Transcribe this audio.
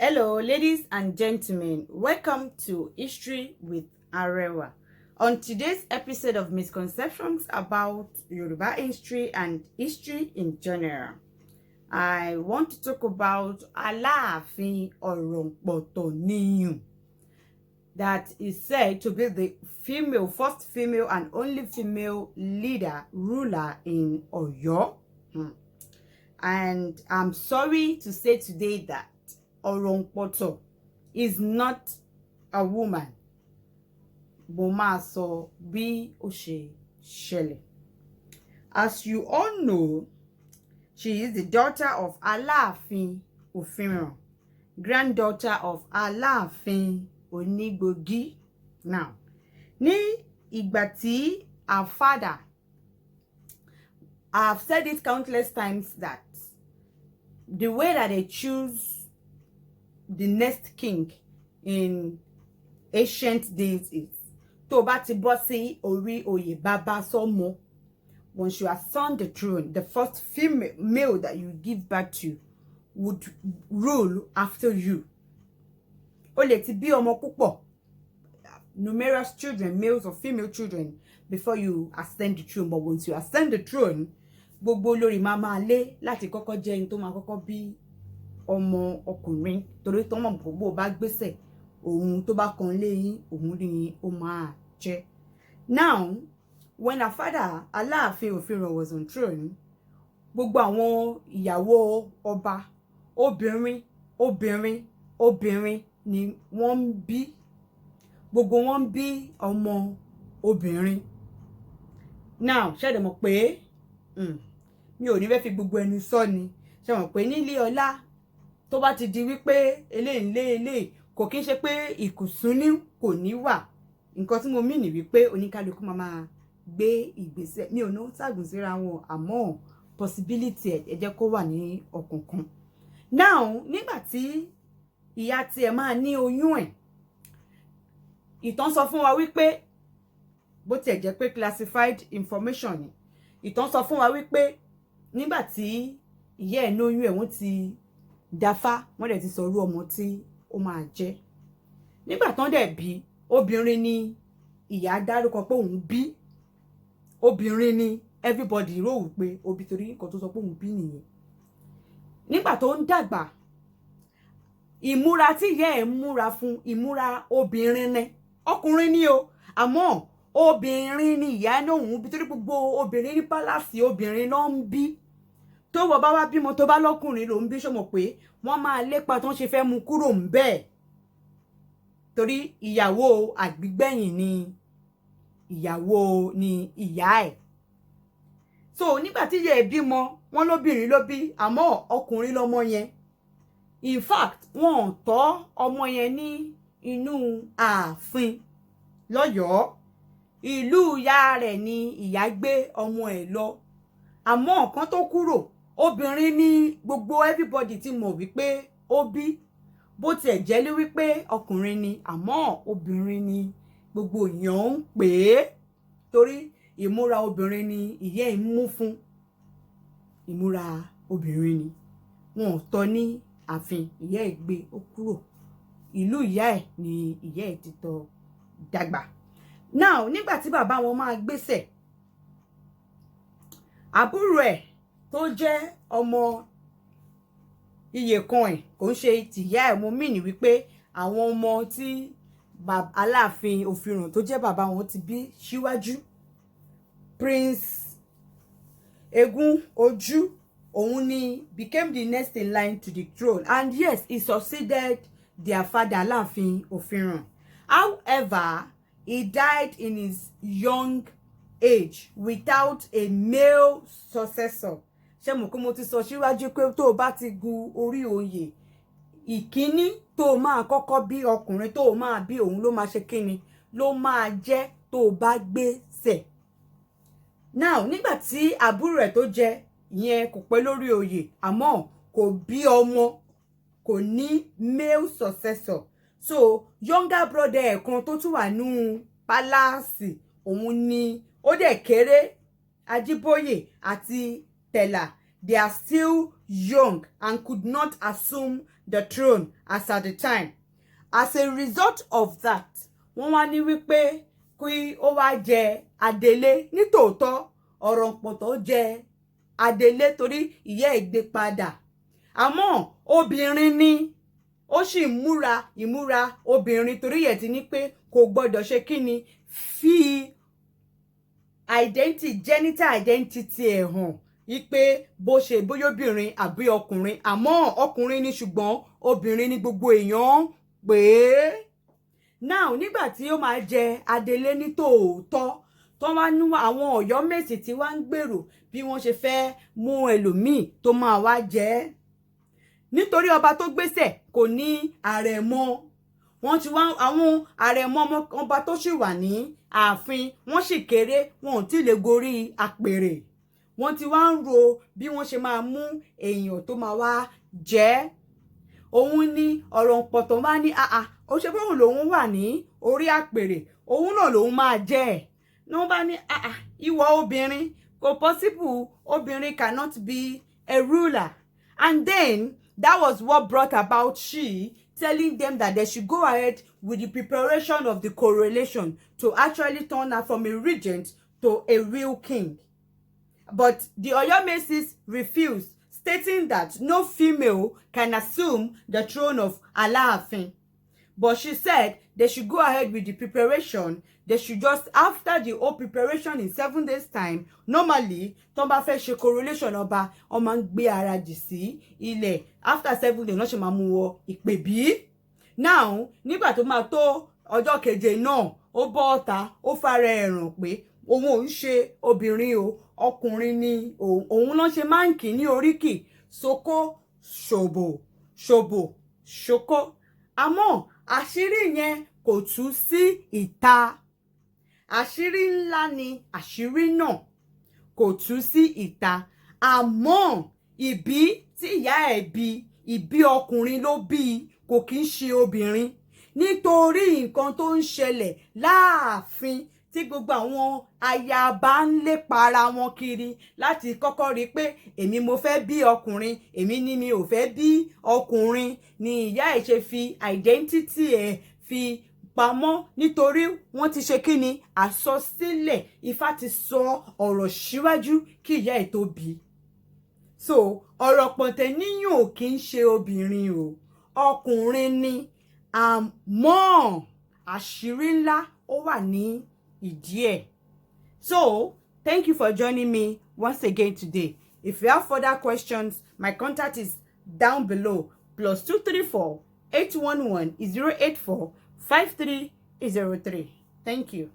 Hello, ladies and gentlemen. Welcome to History with Arewa. On today's episode of Misconceptions about Yoruba history and history in general, I want to talk about Aalafin Orompoto that is said to be the first female and only female ruler in Oyo. And I'm sorry to say today that Orompoto is not a woman. Bomaso bí ó ṣe ṣẹlẹ̀. As you all know, she is the daughter of Aalafin Ofinran, granddaughter of Aalafin Onigbogi. Now, ní ìgbà tí our father, I've said it countless times that the way that they choose the next king in ancient days is tó bá ti bọ́ sí orí oyè bàbá sọ́mọ. Once you ascend the throne, the first female that you give birth to would rule after you. O lè ti bí ọmọ púpọ̀, numerous children, males or female children, before you ascend the throne. But once you ascend the throne, gbogbo olórí máa máa lé láti kọ́kọ́ jẹ́ ẹni tó máa kọ́kọ́ bí ọmọ ọkùnrin, torí tó mọ̀ gbogbo bá gbèsè ohun tó bá kan léyìn ohun ni ó máa jẹ́. Now, when our father Aalafin Ofinran was on throne, gbogbo àwọn ìyàwó ọba obìnrin ni wọ́n bí. Gbogbo wọn bí ọmọ obìnrin. Now, ṣé dẹ̀ mọ̀ pé mi ò ní fẹ́ fi gbogbo ẹnu sọ ni. Ṣé mọ̀ pé nílé ọlá tó bá ti di wípé eléyìí kò kí ń ṣe pé ìkùnsúnú kò ní wà. Nǹkan tí mo mí ní wípé oníkálukú máa gbé ìgbésẹ̀. Mi ò ní ṣàgùn síra wọn, àmọ́ possibility ẹ jẹ́ kó wà ní ọ̀kọ̀ọ̀kan. Now, nígbà tí ìyá tiẹ̀ máa ní oyún ẹ̀, ìtàn sọ fún wa wípé bó tiẹ̀ jẹ́ pé classified information ni, ìtàn sọ fún wa wípé nígbà tí ìyá ẹ̀ lóyún ẹ̀, wọ́n ti dáfá, wọ́n dẹ̀ ti sọ irú ọmọ tí ó máa jẹ́. Nígbà tán dẹ̀ bí, obìnrin ni ìyá dárúkọ pé òun bí. Obìnrin ni everybody rò wípé òbí, torí nǹkan tó sọ pé òun bí nìyẹn. Nígbà tó ń dàgbà, ìmúra tí ìyá ẹ̀ múra fún ìmúra obìnrin ni. Ọkùnrin ni o, àmọ́ obìnrin ni ìyá náà òun bí, torí gbogbo obìnrin ní pálásì obìnrin náà ń bí. Tó wọ́n bá wá bímọ tó bá lọ́kùnrin ló ń bí, ṣọmọ pé wọ́n máa lépa tó ń ṣe fẹ́ mú kúrò ń bẹ́ẹ̀. Torí ìyàwó àgbígbẹ̀yìn ni ìyá ẹ̀. So nígbà tí ìyá ẹ̀ bímọ, wọ́n lóbìnrin ló bí, àmọ́ ọkùnrin lọmọ yẹn. In fact, wọ́n tọ́ ọmọ yẹn ní inú ààfin lọ́yọ̀ọ́. Ìlú ìyá rẹ̀ ni ìyá gbé ọmọ ẹ̀ lọ. Àmọ́ nǹkan tó kúrò, obìnrin ni gbogbo everybody ti mọ̀ wípé ó bí. Bó tiẹ̀ jẹ́ lé wípé ọkùnrin ni, àmọ́ obìnrin ni gbogbo èèyàn ń pè é. Torí ìmúra obìnrin ni ìyá ẹ̀ ń mú fún. Ìmúra obìnrin ni. Wọn ò tọ́ ní ààfin, ìyá ẹ̀ gbé ó kúrò. Ìlú ìyá ẹ̀ ni ìyá ẹ̀ ti tọ́ dàgbà. Now, nígbà tí bàbá wọn máa gbéṣẹ̀, àbúrò ẹ̀ tó jẹ́ ọmọ iye kan ẹ̀, kò ń ṣe tìyá ẹ̀, mo mìíní wípé àwọn ọmọ tí Aalafin Ofinran tó jẹ́ bàbá wọn ti bí síwájú. Prince Egun Oju, òun ni became the next in line to the throne, and yes, he succeeded their father Aalafin Ofinran. However, he died in his young age without a male successor. Ṣé mo kó mo ti sọ síwájú pé tó bá ti gun orí oyè, ìkíní tó máa kọ́kọ́ bí ọkùnrin tó máa bí, òun ló máa ṣe kíni, ló máa jẹ́ tó bá gbéṣẹ̀. Now, nígbà tí àbúrò ẹ̀ tó jẹ ìyẹn kò pẹ́ lórí oyè, àmọ́ kò bí ọmọ, kò ní male successor. So younger brother ẹ̀ kan tó tún wà nínú pálásì, òun ni ó dẹ̀ kéré, Ajíbóyè àti Tẹ̀là. They are still young and could not assume the throne as at the time. As a result of that, wọ́n wá ní wípé kí ó wá jẹ adelé. Nítòótọ́ Orompoto jẹ adelé torí ìyá ẹ̀ gbé padà. Àmọ́ obìnrin ni ó sì múra ìmúra obìnrin torí ẹ̀ ti ní pé kò gbọ́dọ̀ ṣe kíni fi genital identity ẹ̀ hàn wípé bó ṣe bóyá obìnrin àbí ọkùnrin, àmọ́ ọkùnrin ni ṣùgbọ́n obìnrin ni gbogbo èèyàn pé. Now nígbà tí ó máa jẹ adelé ní tòótọ́ tó wá ní àwọn Ọ̀yọ́mèsì tí wá ń gbèrò bí wọ́n ṣe fẹ́ mú ẹlòmíì tó máa wá jẹ. Nítorí ọba tó gbéṣẹ̀ kò ní àrẹ̀mọ, wọ́n ti wá àwọn àrẹ̀mọ ọba tó sì wà ní ààfin wọ́n sì kéré, wọn ò tí lè gorí àpèrè. Wọ́n ti wá ń ro bí wọ́n ṣe máa mú èèyàn tó máa wá jẹ. Òun ni Orompoto wá ní ó ṣe bóun lòun wà ní orí àpèrè, òun náà lòun máa jẹ. Ní wọ́n bá ní ìwọ obìnrin kò possible, obìnrin cannot be a ruler. And then that was what brought about she telling them that they should go ahead with the preparation of the coronation to actually turn her from a regent to a real king. But the Oyomesis refused, stating that no female can assume the throne of Aalafin. But she said they should go ahead with the preparation. They should just, after the whole preparation in 7 days time, normally, tó bá fẹ́ ṣe coronation ọba, ó máa ń gbé ara jì sí ilẹ̀. After 7 days, wọ́n ṣe máa mú wọ ìpèbí. Now, nígbà tó máa tó ọjọ́ keje náà, ó bọ́ ọ̀tá, ó fara ẹ̀ràn pé òun ò ń ṣe obìnrin o, ọkùnrin ni òun ló ṣe máa ń kì ní oríkì soko ṣòbò ṣòbò ṣoko. Àmọ́ àṣírí yẹn kò tú sí ìta. Àṣírí ńlá ni àṣírí náà kò tú sí ìta. Àmọ́ ìbí tí ìyá ẹ̀ bí, ìbí ọkùnrin ló bí, kò kí ń ṣe obìnrin. Nítorí nǹkan tó ń ṣẹlẹ̀ láàfin tí gbogbo àwọn ayaba ń lépa ara wọn kiri láti kọ́kọ́ rí pé èmi mo fẹ́ bí ọkùnrin, èmi ni mi ò fẹ́ bí ọkùnrin, ni ìyá ẹ̀ ṣe fi identity ẹ̀ fi pamọ́. Nítorí wọ́n ti ṣe kí ni àsọsílẹ̀, Ifá ti sọ ọ̀rọ̀ síwájú kí ìyá ẹ̀ tó bí. So Orompoto níyàn ò kí ń ṣe obìnrin o, ọkùnrin ni. Àmọ́ àṣírí ńlá ó wà ní ìdí ẹ̀. So thank you for joining me once again today. If you have further questions, my contact is down below. +234 811 084 5303. Thank you.